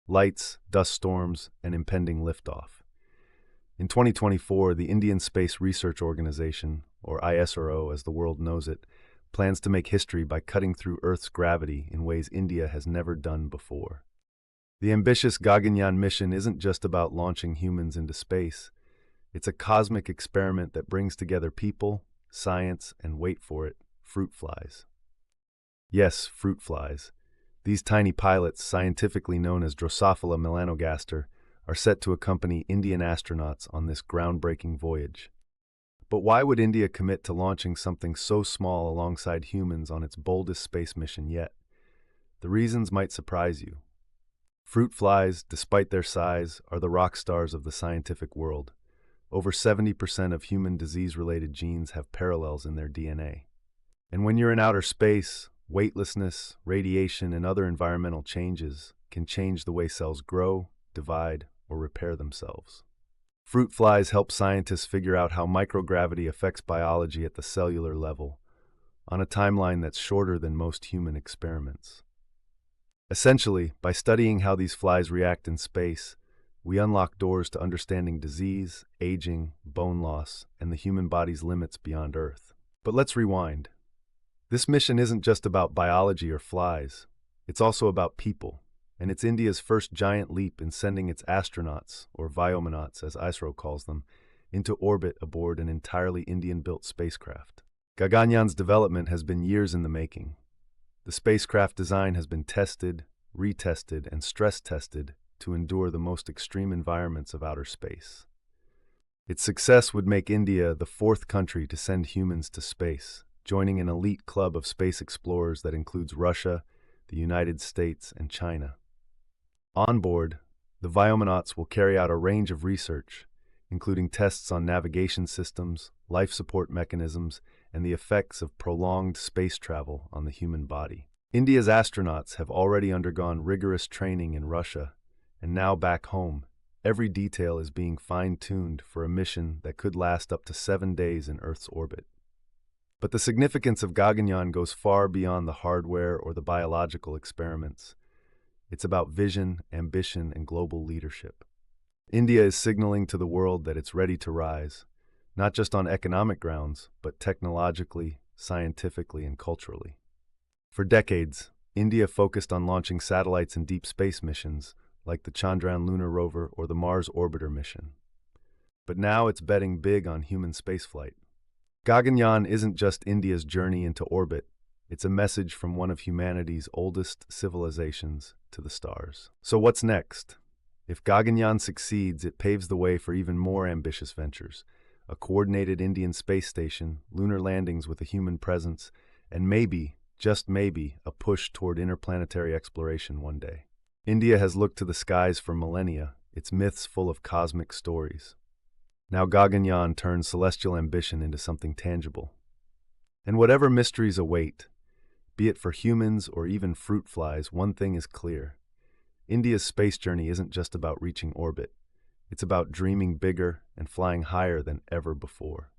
lights, dust storms, and impending liftoff. In 2024, the Indian Space Research Organization, or ISRO as the world knows it, plans to make history by cutting through Earth's gravity in ways India has never done before. The ambitious Gaganyaan mission isn't just about launching humans into space. It's a cosmic experiment that brings together people, science, and wait for it, fruit flies. Yes, fruit flies. These tiny pilots, scientifically known as Drosophila melanogaster, are set to accompany Indian astronauts on this groundbreaking voyage. But why would India commit to launching something so small alongside humans on its boldest space mission yet? The reasons might surprise you. Fruit flies, despite their size, are the rock stars of the scientific world. Over 70% of human disease-related genes have parallels in their DNA. And when you're in outer space, weightlessness, radiation, and other environmental changes can change the way cells grow, divide, or repair themselves. Fruit flies help scientists figure out how microgravity affects biology at the cellular level, on a timeline that's shorter than most human experiments. Essentially, by studying how these flies react in space, we unlock doors to understanding disease, aging, bone loss, and the human body's limits beyond Earth. But let's rewind. This mission isn't just about biology or flies. It's also about people, and it's India's first giant leap in sending its astronauts, or vyomanauts as ISRO calls them, into orbit aboard an entirely Indian-built spacecraft. Gaganyaan's development has been years in the making. The spacecraft design has been tested, retested, and stress-tested to endure the most extreme environments of outer space. Its success would make India the fourth country to send humans to space, joining an elite club of space explorers that includes Russia, the United States, and China. On board, the vyomanauts will carry out a range of research, including tests on navigation systems, life support mechanisms, and the effects of prolonged space travel on the human body. India's astronauts have already undergone rigorous training in Russia, and now back home, every detail is being fine-tuned for a mission that could last up to 7 days in Earth's orbit. But the significance of Gaganyaan goes far beyond the hardware or the biological experiments. It's about vision, ambition, and global leadership. India is signaling to the world that it's ready to rise, not just on economic grounds, but technologically, scientifically, and culturally. For decades, India focused on launching satellites and deep space missions, like the Chandrayaan lunar rover or the Mars orbiter mission. But now it's betting big on human spaceflight. Gaganyaan isn't just India's journey into orbit, it's a message from one of humanity's oldest civilizations to the stars. So what's next? If Gaganyaan succeeds, it paves the way for even more ambitious ventures, a coordinated Indian space station, lunar landings with a human presence, and maybe, just maybe, a push toward interplanetary exploration one day. India has looked to the skies for millennia, its myths full of cosmic stories. Now Gaganyaan turns celestial ambition into something tangible. And whatever mysteries await, be it for humans or even fruit flies, one thing is clear. India's space journey isn't just about reaching orbit. It's about dreaming bigger and flying higher than ever before.